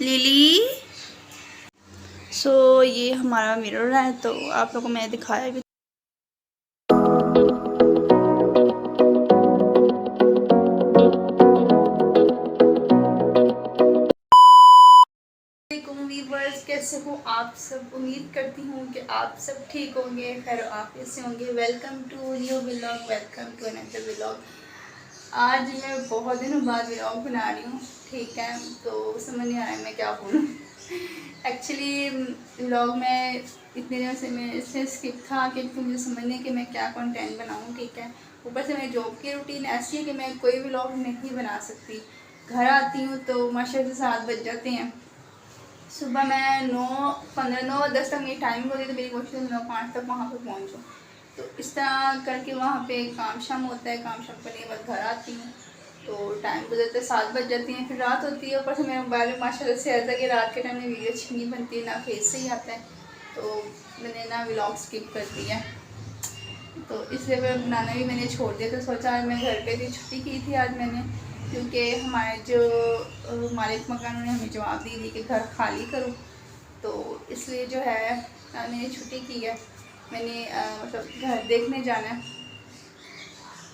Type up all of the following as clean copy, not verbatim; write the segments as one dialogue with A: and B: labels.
A: Lily. ये हमारा mirror है, तो आप लोगों को मैंने दिखाया भी। वीवर्स, कैसे हो आप सब? उम्मीद करती हूँ कि आप सब ठीक होंगे, खैर आफियत से होंगे। Welcome to new vlog, welcome to another vlog. आज मैं बहुत दिनों बाद व्लॉग बना रही हूँ, ठीक है, तो समझ नहीं आ रहा है मैं क्या बोलूँ। एक्चुअली व्लॉग में इतने दिनों से मैं इसलिए स्किप था कि मुझे समझ नहीं कि मैं क्या कंटेंट बनाऊँ, ठीक है। ऊपर से मेरी जॉब की रूटीन ऐसी है कि मैं कोई व्लॉग नहीं बना सकती। घर आती हूँ तो माशाल्लाह से 7 बज जाते हैं। सुबह मैं 9:15 9:10 तक मेरी टाइमिंग होती है, तो मेरी कोशिश है 9:05 तक वहाँ पर पहुँचूँ। तो इस तरह करके वहाँ पे काम शाम होता है, काम शाम करने के बाद घर आती हूँ तो टाइम गुजरते 7 बज जाती हैं। फिर रात होती है, ऊपर से मेरे मोबाइल में माशाल्लाह से ऐसा कि रात के टाइम में वीडियो अच्छी नहीं बनती, ना फेस से ही आता है, तो मैंने ना व्लॉग स्किप कर दिया। तो इसलिए मैं बनाना भी मैंने छोड़ दिया। तो सोचा आज मैं घर पे भी छुट्टी की थी आज मैंने, क्योंकि हमारे जो मालिक मकान ने हमें जवाब दी थी कि घर खाली करो, तो इसलिए जो है मैंने छुट्टी की है। मैंने मतलब घर देखने जाना है।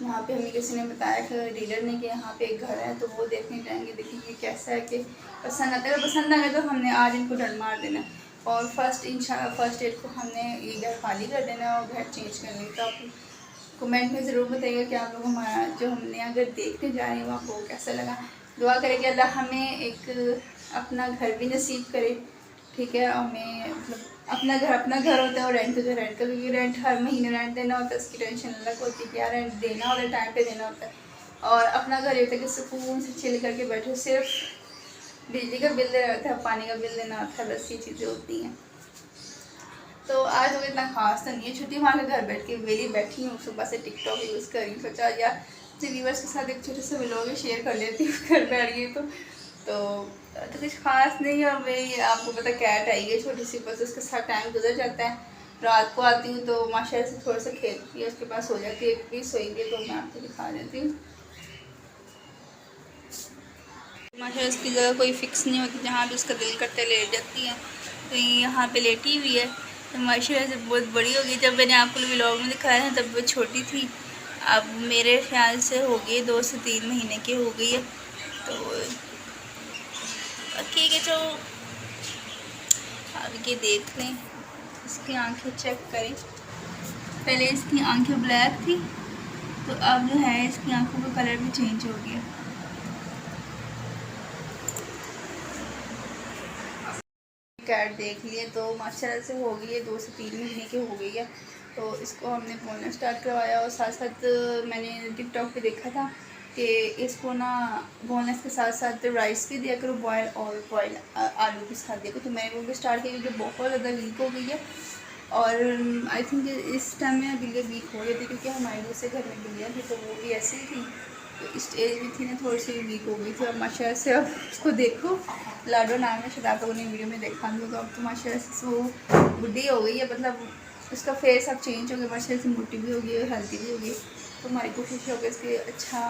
A: यहाँ पे हमें किसी ने बताया कि डीलर ने कि यहाँ पे एक घर है, तो वो देखने जाएंगे, देखेंगे कैसा है, कि पसंद आता है। पसंद आ गया तो हमने आज इनको डर मार देना है, और इंशाल्लाह फर्स्ट डेट को हमने ये घर खाली कर देना है और घर चेंज कर लेंगे। तो आप कमेंट में ज़रूर बताइएगा कि आप लोग हमारा जो हमने अगर देखने जा रहे हैं वो आपको कैसा लगा। दुआ करेंगे अल्लाह हमें एक अपना घर भी नसीब करे, ठीक है। हमें मतलब अपना घर होता है और रेंट तो रेंट का, क्योंकि रेंट हर महीने रेंट देना होता है, उसकी टेंशन अलग होती है कि यार रेंट देना होता है, टाइम पे देना होता है। और अपना घर ये होता है कि सुकून से चिल करके बैठो, सिर्फ बिजली का बिल देना होता है, पानी का बिल देना होता है, बस ये चीज़ें होती हैं। तो आज तो इतना खास तो नहीं है, छुट्टी मार के घर बैठ के वेली बैठी हूँ, सुबह से टिकटॉक यूज़ कर रही हूँ। सोचा यार व्यूवर्स के साथ एक छोटे से व्लॉग शेयर कर लेती हूँ घर बैठ गई तो कुछ खास नहीं है। भाई आपको पता कैट आई है छोटी सी, बस उसके साथ टाइम गुजर जाता है। रात को आती हूँ तो माशाल्लाह से थोड़ा सा खेलती है, उसके पास सो जाती है, भी सोएंगे तो मैं आपको दिखा देती हूँ। माशाल्लाह इसकी जगह कोई फिक्स नहीं होती, जहाँ भी उसका दिल करता है लेट जाती है, तो यहाँ पे लेटी हुई है। तो माशाल्लाह से बहुत बड़ी हो गई। जब मैंने आपको व्लॉग में दिखाया था तब वो छोटी थी, अब मेरे ख्याल से हो गई 2 से 3 महीने की हो गई है। तो ठीक है, जो अब ये देख लें, इसकी आंखें चेक करें। पहले इसकी आंखें ब्लैक थी, तो अब जो है इसकी आंखों का कलर भी चेंज हो गया। कैट देख लिए तो माशाल्लाह से हो गई है, 2 से 3 महीने की हो गई है। तो इसको हमने बोलना स्टार्ट करवाया, और साथ साथ मैंने टिकटॉक पे देखा था कि इसको ना बोनस के साथ साथ राइस भी दिया करो बॉयल, और बॉयल आलू भी साथ दिया करो। तो मैंने वो भी स्टार्ट किया, क्योंकि बहुत ज़्यादा वीक हो गई है। और आई थिंक इस टाइम में बिल्लियाँ वीक हो रही थी, क्योंकि हमारे दूसरे घर में बिल्लियाँ थी तो वो भी ऐसी ही थी, तो इस एज में थी ना, थोड़ी सी वीक हो गई थी। और माशाल्लाह से अब उसको देखो, लाडो नाम है, शायद आप लोगों ने वीडियो में देखा नहीं होगा। अब तो माशाल्लाह से वो बुढ़ी हो गई है, मतलब उसका फेस अब चेंज हो गया, माशाल्लाह से मोटी भी हो गई और हेल्दी भी हो गई। तो हमारी कोशिश होगी इसके अच्छा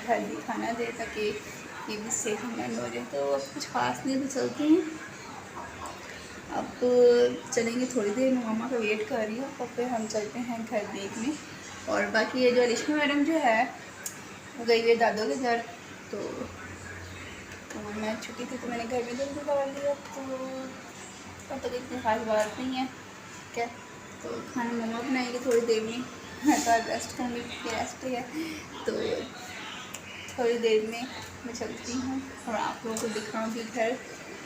A: हेल्दी खाना दे, ताकि ये भी सेहतमंद हो जाए। तो अब कुछ खास नहीं, तो चलते हैं, अब चलेंगे थोड़ी देर में, मामा का वेट कर रही हूँ, और फिर हम चलते हैं घर देखने। और बाकी ये जो अलिशा मैडम जो है वो गई हुई दादों के घर, तो मैं छुट्टी थी तो मैंने घर में जल्दी करवा लिया, तो अब तक इतनी खास बात नहीं है, ठीक है। तो खाना मम्मा बनाएंगे थोड़ी देर में, मैं तो रेस्ट करूँगी, रेस्ट है, तो थोड़ी देर में मैं चलती हूँ और आप लोगों को दिखाऊँगी घर।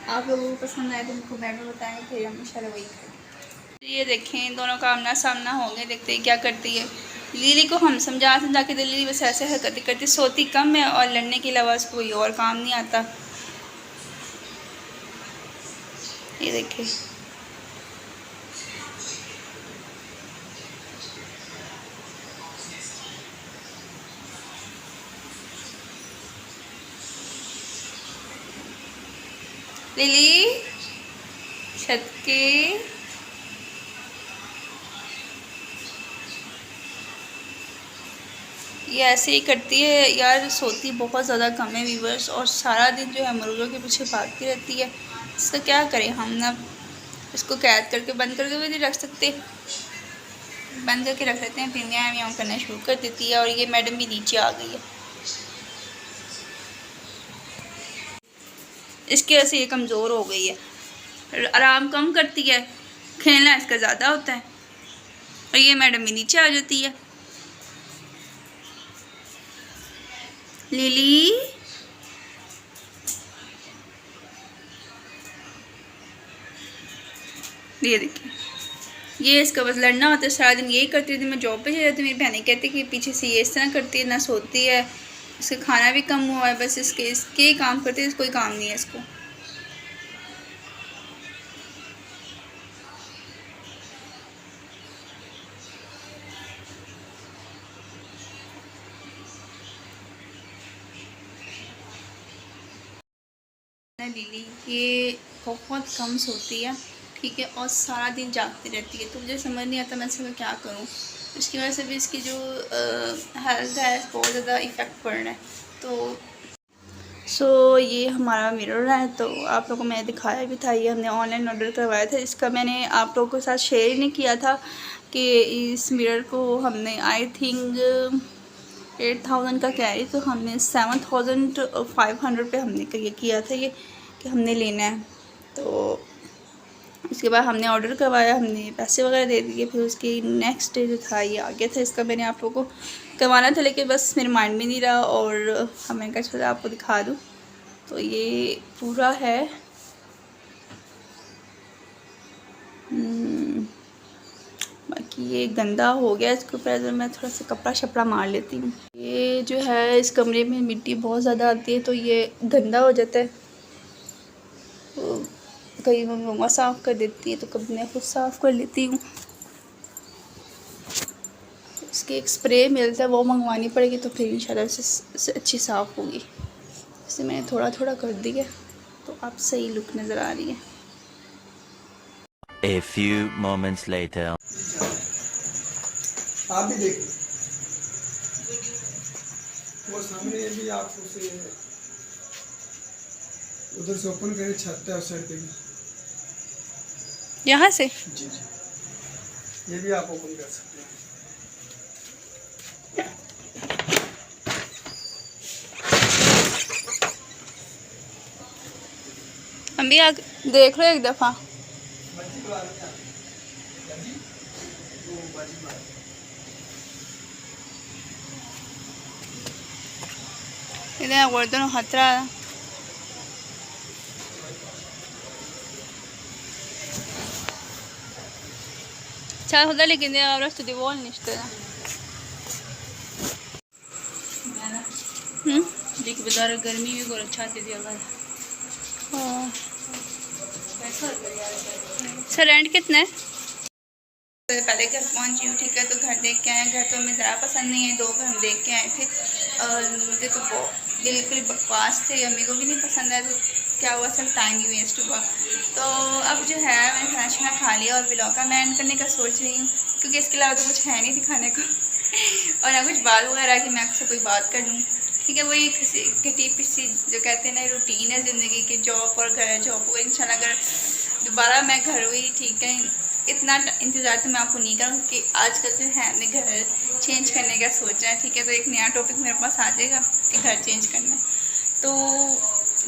A: आप लोगों को पसंद आए तो उनको कमेंट में बताएं, फिर हम इंशाल्लाह वही करें। ये देखें दोनों का आमना सामना हो गए, देखते हैं क्या करती है। लिली को हम समझा के लिली बस ऐसे हरकतें करती, सोती कम है और लड़ने के अलावा उसको कोई और काम नहीं आता। ये देखिए, लिली छत के ये ऐसे ही करती है यार, सोती बहुत ज़्यादा कम है व्यूवर्स, और सारा दिन जो है मुर्गों के पीछे भागती रहती है। इसका क्या करें हम ना, इसको कैद करके बंद करके भी नहीं रख सकते, बंद करके रख लेते हैं, फिर म्याऊं म्याऊं करना शुरू कर देती है। और ये मैडम भी नीचे आ गई है, इसकी वजह से ये कमज़ोर हो गई है, आराम कम करती है, खेलना इसका ज़्यादा होता है। और ये मैडम भी नीचे आ जाती है। लिली ये देखिए, ये इसका बस लड़ना होता है, सारा दिन यही करती थी। मैं जॉब पे चली जाती, मेरी बहनें कहती कि पीछे से ये इस तरह करती है, ना सोती है, इसका खाना भी कम हुआ है, बस इसके काम करती है, कोई काम नहीं है इसको। लिली ये बहुत कम सोती है, ठीक है, और सारा दिन जागती रहती है, तो मुझे समझ नहीं आता मैं इसका क्या करूँ। इसकी वजह से भी इसकी जो हेल्थ है बहुत ज़्यादा इफ़ेक्ट पड़ रहा है। तो ये हमारा मिरर है, तो आप लोगों को मैंने दिखाया भी था, ये हमने ऑनलाइन ऑर्डर करवाया था। इसका मैंने आप लोगों के साथ शेयर ही नहीं किया था कि इस मिरर को हमने आई थिंक 8000 का कह रही, तो हमने 7500 पे हमने ये किया था ये कि हमने लेना है। तो उसके बाद हमने ऑर्डर करवाया, हमने पैसे वगैरह दे दिए, फिर उसकी नेक्स्ट डे जो था ये आ गया था। इसका मैंने आप लोगों को करवाना था, लेकिन बस मेरे माइंड में नहीं रहा, और हमें कहा चलो आपको दिखा दूँ। तो ये पूरा है, बाकी ये गंदा हो गया, इसके ऊपर मैं थोड़ा सा कपड़ा शपड़ा मार लेती हूँ। ये जो है इस कमरे में मिट्टी बहुत ज़्यादा आती है, तो ये गंदा हो जाता है, तो कभी मम्मा साफ़ कर देती है, तो कभी मैं खुद साफ़ कर लेती हूँ। इसकी एक स्प्रे मिलता है, वो मंगवानी पड़ेगी, तो फिर इंशाल्लाह से अच्छी साफ़ होगी। इसे मैंने थोड़ा थोड़ा कर दिया, तो अब सही लुक नज़र आ रही है।
B: A few moments later.
C: आप भी देखो वो सामने, ये भी आप उसे उधर से ओपन करें, छत है उस साइड पे भी,
A: यहाँ से
C: जी जी, ये भी आप ओपन कर सकते हैं।
A: हम भी देख लो एक दफ़ा। इधर वर्दन खतरा अच्छा होता, लेकिन रस्त दिवोल निश्ते देख बाजार गर्मी भी बहुत अच्छा थी अगर। सर रेंट कितना है? तो पहले घर पहुंची हूँ, ठीक है, तो घर देख के आए। घर तो हमें ज़रा पसंद नहीं है, 2 घर हम देख के आए थे, और मुझे तो बिल्कुल बकवास थे, अम्मी को भी नहीं पसंद है, तो क्या हुआ, सब टाइम ही वेस्ट हुआ। तो अब जो है मैंने खाना शाना खा लिया, और व्लॉग का मैं एंड करने का सोच रही हूँ, क्योंकि इसके अलावा तो कुछ है नहीं दिखाने को और ना कुछ बात वगैरह कि मैं आपसे कोई बात कर लूँ, ठीक है। वही घटी पिसी जो कहते हैं ना, रूटीन है ज़िंदगी की, जॉब और घर, जॉब को इंशाल्लाह अगर दोबारा मैं घर हुई, ठीक है, इतना इंतज़ार तो मैं आपको नहीं करूँ कि आजकल जो है हमने घर चेंज करने का सोचा है, ठीक है। तो एक नया टॉपिक मेरे पास आ जाएगा कि घर चेंज करना है, तो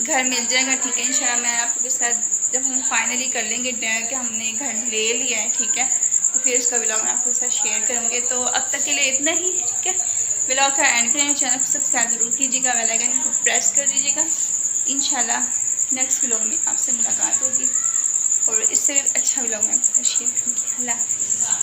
A: घर मिल जाएगा, ठीक है। इंशाल्लाह मैं आपके साथ जब हम फाइनली कर लेंगे कि हमने घर ले लिया है, ठीक है, तो फिर उसका व्लॉग मैं आपके साथ शेयर करूँगी। तो अब तक के लिए इतना ही, ठीक है। व्लॉग का एंड करें, चैनल को सब्सक्राइब ज़रूर कीजिएगा, बेल आइकन को प्रेस कर दीजिएगा। इंशाल्लाह नेक्स्ट व्लॉग में आपसे मुलाकात होगी, और इससे अच्छा व्लॉग मैं आपके साथ शेयर करूँगी। अल्लाह हाफ़िज़।